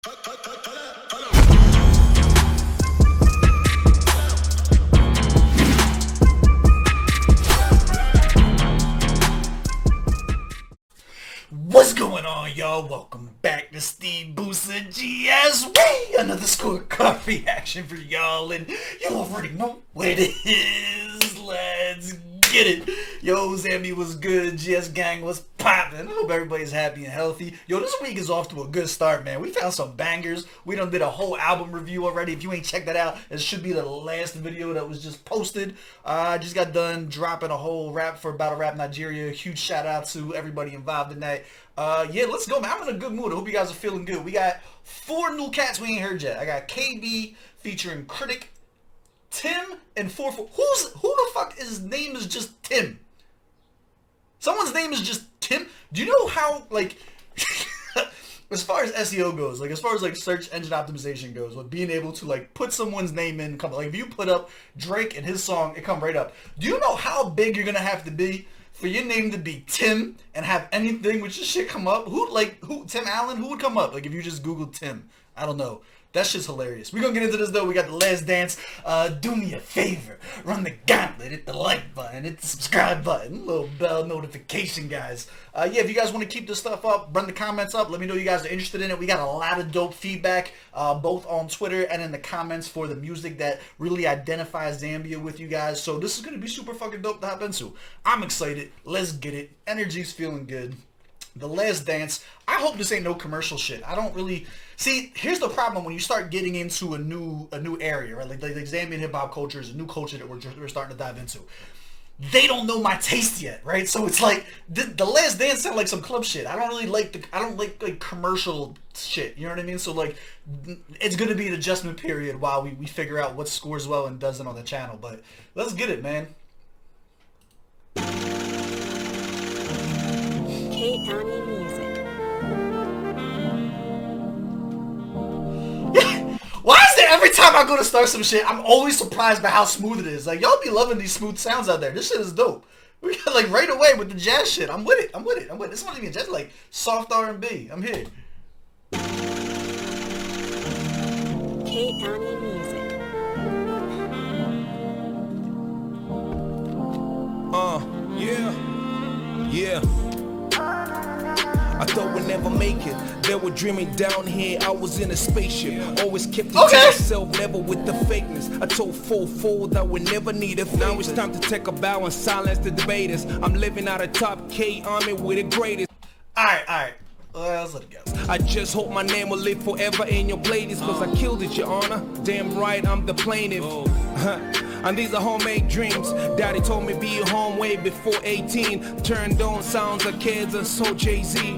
What's going on, y'all? Welcome back to SteveBussaGS. Wait, another scorecard reaction for y'all, and you already know what it is. Let's get it. Yo, Zambi was good. GS gang was popping. I hope everybody's happy and healthy. Yo, this week is off to a good start, man. We found some bangers. We done did a whole album review already. If you ain't checked that out, it should be the last video that was just posted. I just got done dropping a whole rap for Battle Rap Nigeria. Huge shout out to everybody involved in that. Yeah, let's go, man. I'm in a good mood. I hope you guys are feeling good. We got 4 new cats we ain't heard yet. I got KB featuring Krytic, Tim, and 4. Who the fuck his name is just Tim? Someone's name is just Tim? Do you know how, like, as far as SEO goes, like, as far as, like, search engine optimization goes, with being able to, like, put someone's name in, like, if you put up Drake and his song, it come right up. Do you know how big you're gonna have to be for your name to be Tim and have anything with your shit come up? Who, Tim Allen? Who would come up? Like, if you just Googled Tim. I don't know. That shit's hilarious. We're gonna get into this though. We got The Last Dance. Do me a favor. Run the gauntlet. Hit the like button. Hit the subscribe button. Little bell notification, guys. Yeah, if you guys want to keep this stuff up, run the comments up. Let me know you guys are interested in it. We got a lot of dope feedback, both on Twitter and in the comments for the music that really identifies Zambia with you guys. So this is gonna be super fucking dope to hop into. I'm excited. Let's get it. Energy's feeling good. The Last Dance. I hope this ain't no commercial shit. I don't really see. Here's the problem when you start getting into a new area, right? Like Zambian hip hop culture is a new culture that we're starting to dive into. They don't know my taste yet, right? So it's like the Last Dance sound like some club shit. I don't really like I don't like commercial shit. You know what I mean? So like, it's gonna be an adjustment period while we figure out what scores well and doesn't on the channel. But let's get it, man. Why is it every time I go to start some shit, I'm always surprised by how smooth it is? Like, y'all be loving these smooth sounds out there. This shit is dope. We got, like, right away with the jazz shit. I'm with it. I'm with it. I'm with it. This not even jazz, like soft R&B. I'm here. Yeah. I thought we'd never make it. They were dreaming down here. I was in a spaceship. Always kept it to myself, never with the fakeness. I told 4 that we never need it. Now it's time to take a bow and silence the debaters. I'm living out of top K army with the greatest. Alright. Let's let it go. I just hope my name will live forever in your playlist, cause I killed it, your honor. Damn right, I'm the plaintiff. And these are homemade dreams. Daddy told me be home way before 18. Turned on sounds of kids and so Jay-Z.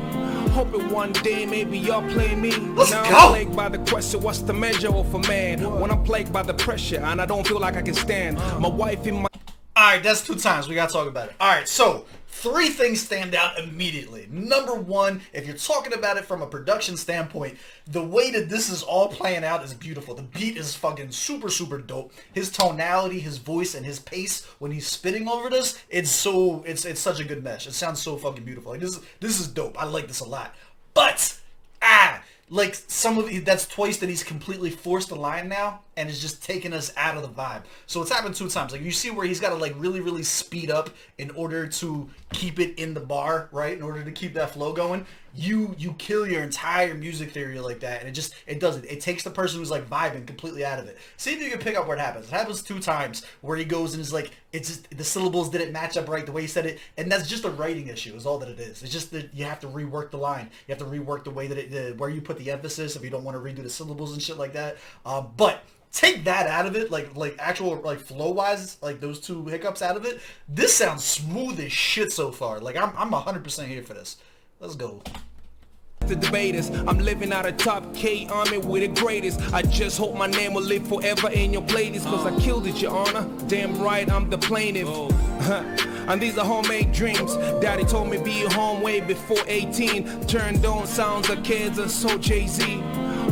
Hoping one day maybe y'all play me. Now I'm plagued by the question, what's the measure of a man? When I'm plagued by the pressure and I don't feel like I can stand. My wife in my... Alright, that's 2 times. We gotta talk about it. Alright, so 3 things stand out immediately. Number 1, if you're talking about it from a production standpoint, the way that this is all playing out is beautiful. The beat is fucking super, super dope. His tonality, his voice, and his pace when he's spitting over this, it's such a good mesh. It sounds so fucking beautiful. Like, this is dope. I like this a lot. But, like, that's twice that he's completely forced the line now, and it's just taking us out of the vibe. So it's happened 2 times. Like, you see where he's got to, like, really, really speed up in order to keep it in the bar, right? In order to keep that flow going. You kill your entire music theory like that, and it doesn't. It takes the person who's, like, vibing completely out of it. See if you can pick up where it happens. It happens 2 times where he goes and is like, it's just, the syllables didn't match up right the way he said it, and that's just a writing issue is all that it is. It's just that you have to rework the line. You have to rework the way that where you put the emphasis if you don't want to redo the syllables and shit like that. But take that out of it, like actual, like, flow-wise, like those 2 hiccups out of it. This sounds smooth as shit so far. Like, I'm 100% here for this. Let's go. The debaters, I'm living out of top K army with the greatest. I just hope my name will live forever in your playlist, cause I killed it, your honor. Damn right, I'm the plaintiff. And these are homemade dreams. Daddy told me be home way before 18. Turned on sounds of kids and so Jay-Z.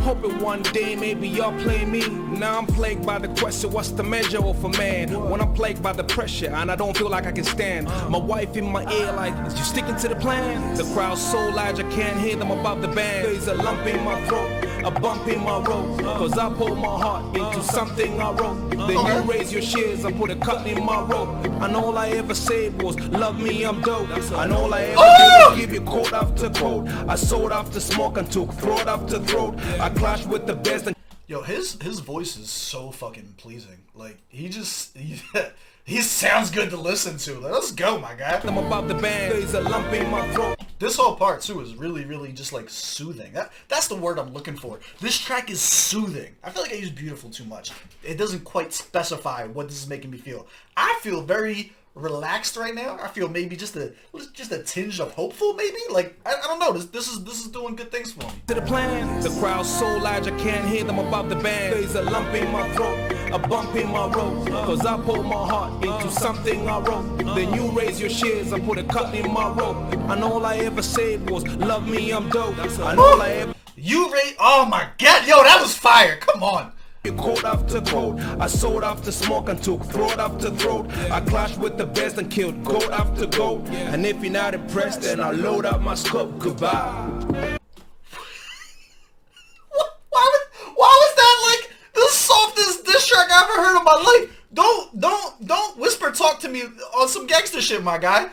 Hoping one day maybe y'all play me. Now I'm plagued by the question, what's the measure of a man? When I'm plagued by the pressure and I don't feel like I can stand. My wife in my ear like, is you sticking to the plan? The crowd's so large I can't hear them above the band. There's a lump in my throat a bump in my road. Cause I pour my heart into something I wrote. Then you raise your shares, I put a cut in my rope. And all I ever said was, love me, I'm dope. And all I ever did was give you quote after quote. I sold after smoke and took throat after throat. I clashed with the best and yo, his voice is so fucking pleasing. Like, he sounds good to listen to. Like, let's go, my guy. I'm about the band. There's a lump in my throat. This whole part too is really just like soothing. That's the word I'm looking for. This track is soothing. I feel like I use beautiful too much. It doesn't quite specify what this is making me feel. I feel very relaxed right now. I feel maybe just a tinge of hopeful, maybe. Like I don't know. This is doing good things for me. To the plan, the crowd's so large I can't hear them above the band. There's a lump in my throat, a bump in my road. Cause I pour my heart into something I wrote. Then you raise your shares, I put a cut in my rope. And all I ever said was, love me, I'm dope. And all I ever oh my god, yo, that was fire. Come on. Quote after quote, I sold after smoke and took throat after throat. I clashed with the best and killed goat after goat. And if you're not impressed, then I'll load up my scope. Goodbye. Why was that like the softest diss track I ever heard in my life? Don't whisper talk to me on some gangster shit, my guy.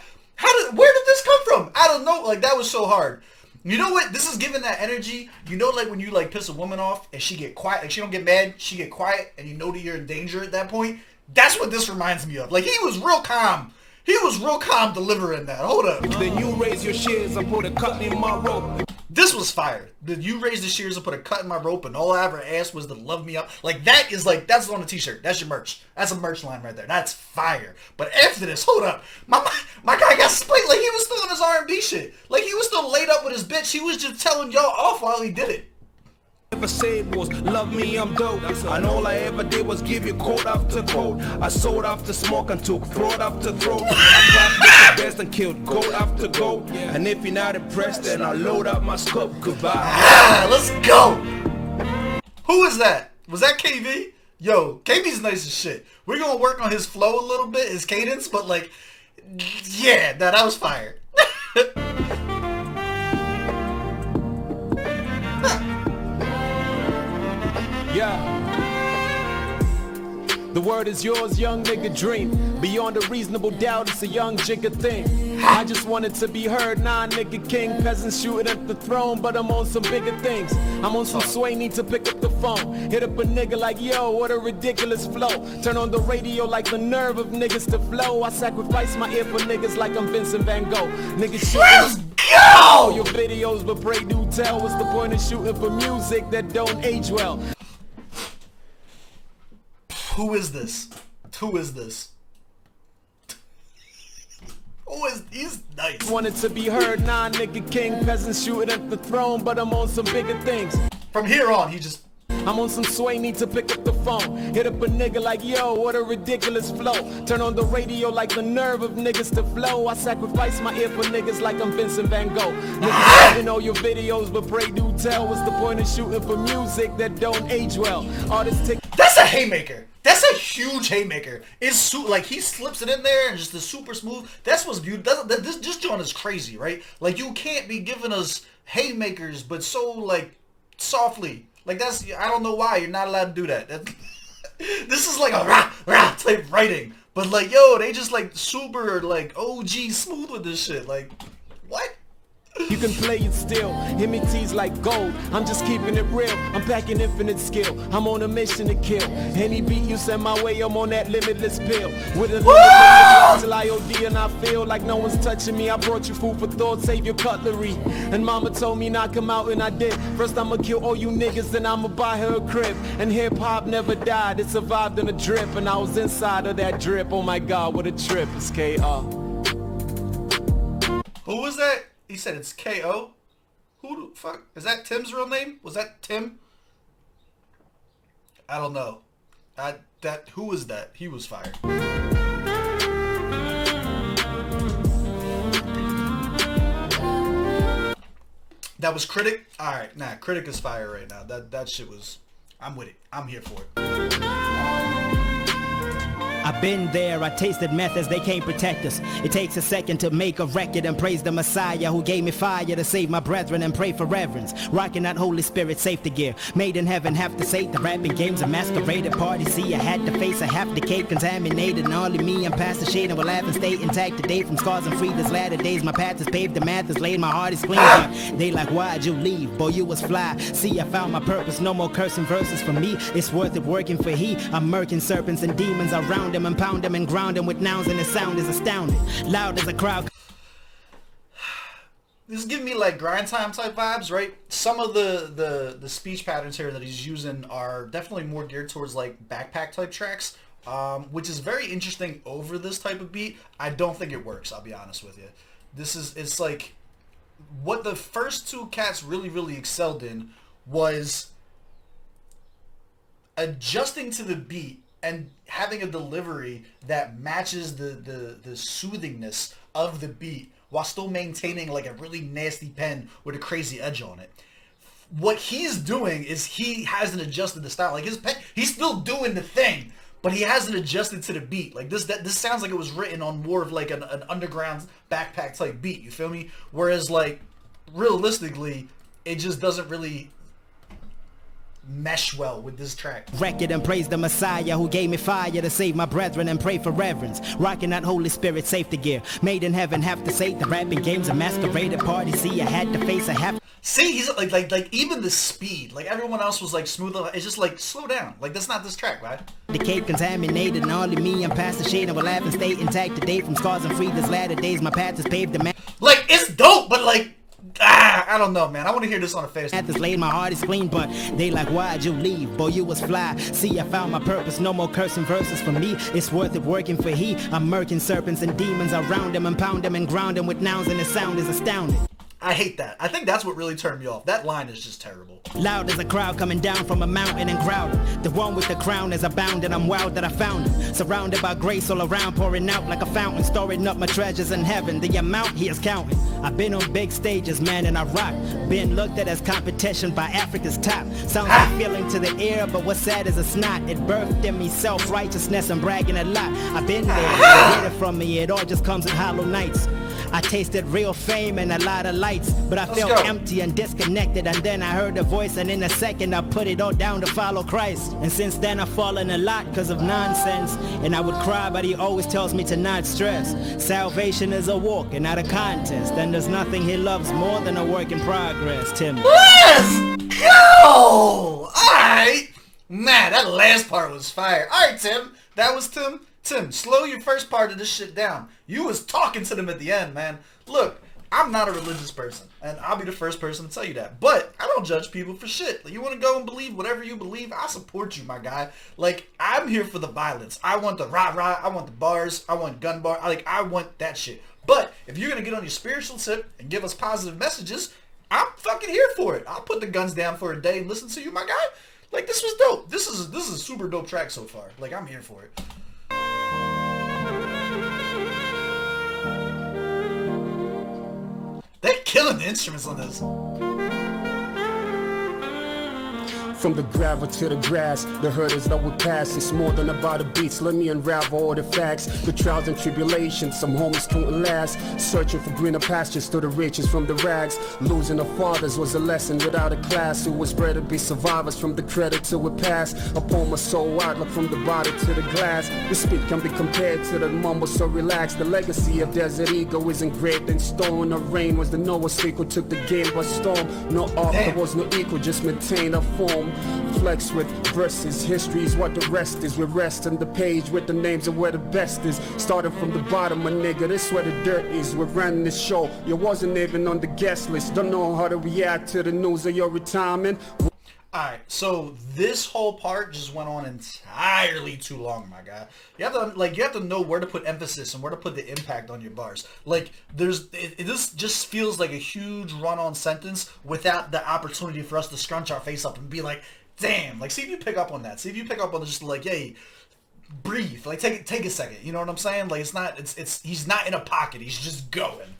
Where did this come from? I don't know. Like, that was so hard. You know what? This is giving that energy. You know, like when you like piss a woman off and she get quiet, like she don't get mad, she get quiet, and you know that you're in danger at that point. That's what this reminds me of. Like, he was real calm. He was real calm delivering that. Hold up. Then you raise your shares and put a cut in my rope. This was fire. Then you raised the shears and put a cut in my rope, and all I ever asked was to love me up. Like, that is like, that's on a t-shirt. That's your merch. That's a merch line right there. That's fire. But after this, hold up. My guy got split. Like, he was still on his R&B shit. Like, he was still laid up with his bitch. He was just telling y'all off while he did it. Ever said was, love me, I'm dope. And all I ever did was give you quote after quote. I sold after smoke and took throat after throat. I clashed with the best and killed goat after goat. And if you're not impressed, then I'll load up my scope. Goodbye. Let's go. Who is that? Was that KV? Yo, KV's nice as shit. We're gonna work on his flow a little bit, his cadence, but like, yeah, that was fire. Yeah. The word is yours, young nigga, dream. Beyond a reasonable doubt, it's a young jigger thing. I just wanted to be heard, nah, nigga king. Peasants shooting at the throne, but I'm on some bigger things. I'm on some sway, need to pick up the phone. Hit up a nigga like, yo, what a ridiculous flow. Turn on the radio like the nerve of niggas to flow. I sacrifice my ear for niggas like I'm Vincent Van Gogh. Niggas shooting Go! your videos, but pray do tell. What's the point of shooting for music that don't age well? Who is this? Who is this? He's nice. Wanted to be heard, nah, nigga king. Peasants shooting at the throne, but I'm on some bigger things. From here on, he just... I'm on some sway, need to pick up the phone. Hit up a nigga like, yo, what a ridiculous flow. Turn on the radio like the nerve of niggas to flow. I sacrifice my ear for niggas like I'm Vincent Van Gogh. Niggas shooting all your videos, but pray do tell. What's the point of shooting for music that don't age well? Artists take... That's a haymaker. That's a huge haymaker. It's like he slips it in there and just the super smooth. That's what's beautiful. This joint is crazy, right? Like, you can't be giving us haymakers, but so like softly. Like, that's, I don't know why you're not allowed to do that. This is like a rah rah type writing, but like, yo, they just like super like OG smooth with this shit. Like, what? You can play it still, hit me tease like gold. I'm just keeping it real, I'm packing infinite skill. I'm on a mission to kill. Any beat you send my way, I'm on that limitless pill. With a limitless till I OD and I feel like no one's touching me. I brought you food for thought, save your cutlery. And mama told me not come out and I did. First I'ma kill all you niggas, then I'ma buy her a crib. And hip hop never died, it survived in a drip. And I was inside of that drip, oh my god, what a trip. It's KR. Who was that? He said it's KO. Who the fuck? Is that Tim's real name? Was that Tim? I don't know. Who was that? He was fired. That was Krytic? Alright, nah, Krytic is fire right now. That shit was... I'm with it. I'm here for it. I've been there, I tasted methods, they can't protect us. It takes a second to make a record and praise the Messiah who gave me fire to save my brethren and pray for reverence. Rocking that Holy Spirit safety gear. Made in heaven, have to say the rapping games, a masqueraded party. See, I had to face a half decade contaminated. And only me, I'm past the shade and will laugh and stay intact today. From scars and free this latter days, my path is paved, the math is laid, my heart is clean. But they like, why'd you leave? Boy, you was fly. See, I found my purpose, no more cursing verses for me. It's worth it working for he. I'm murking serpents and demons around him and pound him and ground him with nouns, and the sound is astounding. Loud as a crowd. This is giving me like grind time type vibes, right? Some of the speech patterns here that he's using are definitely more geared towards like backpack type tracks, which is very interesting over this type of beat. I don't think it works, I'll be honest with you. It's like what the first two cats really excelled in was adjusting to the beat and having a delivery that matches the soothingness of the beat while still maintaining like a really nasty pen with a crazy edge on it. What he's doing is he hasn't adjusted the style. Like his pen, he's still doing the thing, but he hasn't adjusted to the beat. Like this sounds like it was written on more of like an underground backpack type beat. You feel me? Whereas like realistically, it just doesn't really mesh well with this track. Record and praise the Messiah who gave me fire to save my brethren and pray for reverence. Rocking that Holy Spirit safety gear. Made in heaven, have to say the rapping games, a masqueraded party. See, I had to face a half. See, he's like even the speed. Like everyone else was like smoother. It's just like slow down. Like that's not this track, right? Decayed, contaminated, and only me, I'm past the shade and will laugh and stay intact today. From scars and free this latter days, my path is paved. The man. Like it's dope, but like. I don't know, man. I want to hear this on a face. At this laid, my heart is clean, but they like, why'd you leave? Boy, you was fly. See, I found my purpose, no more cursing verses for me. It's worth it working for he. I'm murking serpents and demons around him and pound him and ground him with nouns, and the sound is astounding. I hate that. I think that's what really turned me off. That line is just terrible. Loud as a crowd coming down from a mountain and growling. The one with the crown is abound, and I'm wild that I found him. Surrounded by grace all around, pouring out like a fountain, storing up my treasures in heaven. The amount he is counting. I've been on big stages, man, and I rock. Been looked at as competition by Africa's top. Sounds like feeling to the ear, but what's sad is it's not. It birthed in me self-righteousness and bragging a lot. I've been there, get it from me, it all just comes in hollow nights. I tasted real fame and a lot of lights, but I felt empty and disconnected, and then I heard a voice, and in a second I put it all down to follow Christ. And since then I've fallen a lot cause of nonsense, and I would cry, but he always tells me to not stress. Salvation is a walk and not a contest, and there's nothing he loves more than a work in progress. Tim. Let's go! Alright! Man, that last part was fire. Alright, Tim. That was Tim. Tim, slow your first part of this shit down. You was talking to them at the end, man. Look, I'm not a religious person, and I'll be the first person to tell you that. But I don't judge people for shit. Like, you want to go and believe whatever you believe, I support you, my guy. Like, I'm here for the violence. I want the rah-rah. I want the bars. I want gun bar. I want that shit. But if you're going to get on your spiritual tip and give us positive messages, I'm fucking here for it. I'll put the guns down for a day and listen to you, my guy. Like, this was dope. This is a super dope track so far. Like, I'm here for it. They're killing the instruments on this. From the gravel to the grass, the hurdles that we pass, it's more than about the beats. Let me unravel all the facts, the trials and tribulations, some homies couldn't last. Searching for greener pastures to the riches from the rags. Losing the fathers was a lesson without a class. It was bred to be survivors from the credit till we pass. Upon my soul outlook from the body to the glass. The speed can be compared to the mumble so relaxed. The legacy of Desert Eagle is engraved in stone. The rain was the Noah's sequel, took the game by storm. No art, there was no equal, just maintain a form. Flex with verses, history is what the rest is. We rest on the page with the names of where the best is. Starting from the bottom, my nigga, this where the dirt is. We're running this show, you wasn't even on the guest list. Don't know how to react to the news of your retirement. Alright, so this whole part just went on entirely too long, my guy. You have to know where to put emphasis and where to put the impact on your bars. Like, this just feels like a huge run-on sentence without the opportunity for us to scrunch our face up and be like, damn. Like, see if you pick up on that. See if you pick up on just like, hey, breathe. Like, take a second. You know what I'm saying? Like, he's not in a pocket. He's just going.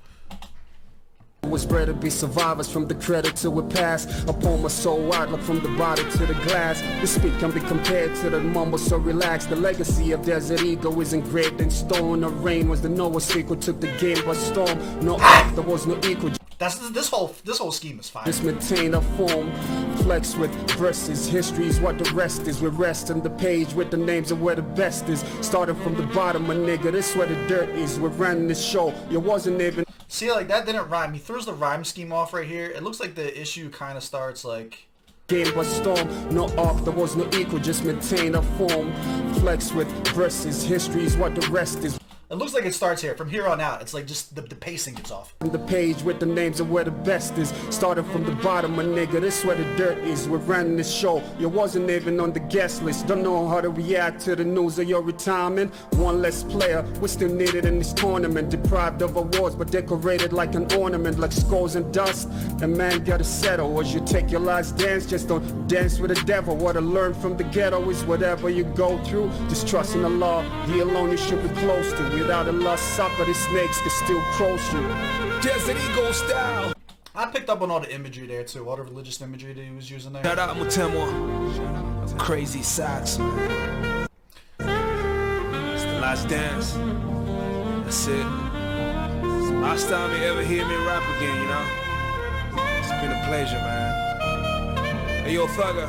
was bred to be survivors from the credit to it past. I pour my soul out, look from the bottle to the glass. This speed can be compared to the mumble so relaxed. The legacy of Desert Eagle is engraved in stone. The rain was the Noah sequel, took the game by storm. No off, there was no equal. This whole scheme is fine. Just maintain a form, flex with verses. History is what the rest is. We rest on the page with the names of where the best is. Starting from the bottom, a nigga, this where the dirt is. We're running this show. You wasn't even. See, like that didn't rhyme. He throws the rhyme scheme off right here. It looks like the issue kind of starts like. Game by storm, no off, there was no equal. Just maintain a form, flex with verses. History is what the rest is. It looks like it starts here. From here on out, it's like just the pacing gets off. The page with the names of where the best is. Started from the bottom, a nigga, this where the dirt is. We're running this show. You wasn't even on the guest list. Don't know how to react to the news of your retirement. One less player, we're still needed in this tournament. Deprived of awards, but decorated like an ornament. Like skulls and dust, and man gotta settle. As you take your last dance, just don't dance with the devil. What I learned from the ghetto is whatever you go through, just trust in the law. He alone you should be close to. Without a lost supper, the snakes can still cross you. Desert Eagle style. I picked up on all the imagery there too, all the religious imagery that he was using there. Shout out Mutemwa. Crazy socks, man. It's the last dance. That's it. It's the last time you ever hear me rap again, you know? It's been a pleasure, man. Hey, yo, Thugger.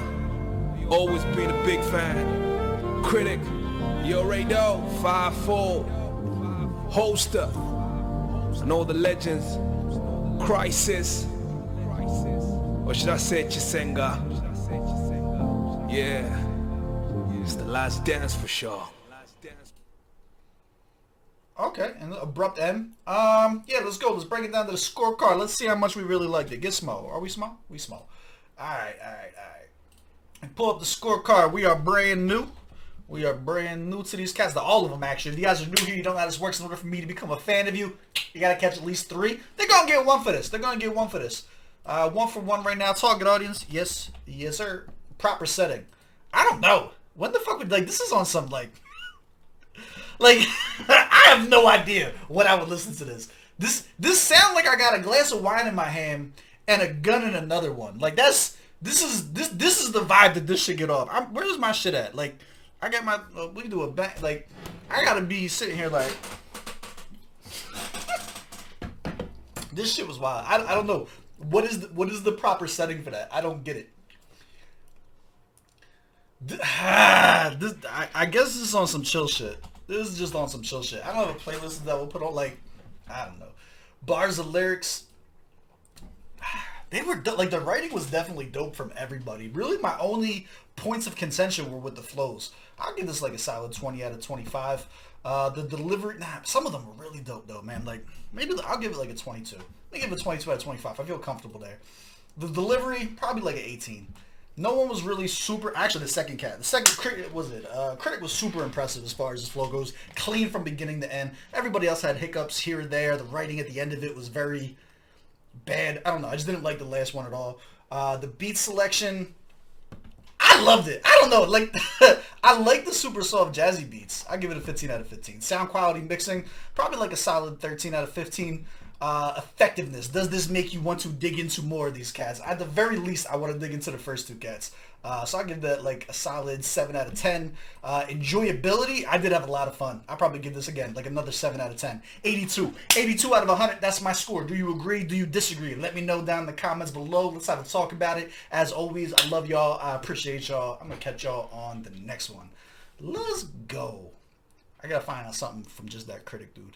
Always been a big fan. Krytic. You already know. 5'4". Holster, and all the legends, Crisis, or should I say Chisenga? Yeah, it's the last dance for sure. Okay, and abrupt end. Yeah, let's go. Let's break it down to the scorecard. Let's see how much we really liked it. Get small. Are we small? We small. All right. And pull up the scorecard. We are brand new. We are brand new to these cats. To all of them, actually. If you guys are new here, you don't know how this works. In order for me to become a fan of you, you got to catch at least 3. They're going to get 1 for this. They're going to get 1 for this. 1 for 1 right now. Target audience. Yes. Yes, sir. Proper setting. I don't know. When the fuck would, like, this is on some, like, I have no idea what I would listen to this. This sound like I got a glass of wine in my hand and a gun in another one. Like, this is the vibe that this should get off. Where's my shit at? Like, I got my, we do a back, like, I gotta be sitting here like, this shit was wild. I don't know. What is the proper setting for that? I don't get it. I guess this is on some chill shit. This is just on some chill shit. I don't have a playlist that will put on, like, I don't know. Bars of lyrics. They were, like, the writing was definitely dope from everybody. Really, my only points of contention were with the flows. I'll give this, like, a solid 20 out of 25. The delivery, some of them were really dope, though, man. Like, maybe I'll give it, like, a 22. Let me give it a 22 out of 25. I feel comfortable there. The delivery, probably, like, an 18. No one was really super, actually, the second Krytic was super impressive as far as his flow goes. Clean from beginning to end. Everybody else had hiccups here or there. The writing at the end of it was very bad. I don't know. I just didn't like the last one at all. The beat selection, I loved it. I don't know. Like, I like the super soft jazzy beats. I give it a 15 out of 15. Sound quality mixing, probably like a solid 13 out of 15. Effectiveness. Does this make you want to dig into more of these cats? At the very least, I want to dig into the first 2 cats. So I'll give that like a solid 7 out of 10. Enjoyability, I did have a lot of fun. I'll probably give this again like another 7 out of 10. 82. 82 out of 100. That's my score. Do you agree? Do you disagree? Let me know down in the comments below. Let's have a talk about it. As always, I love y'all. I appreciate y'all. I'm going to catch y'all on the next one. Let's go. I got to find out something from just that Krytic dude.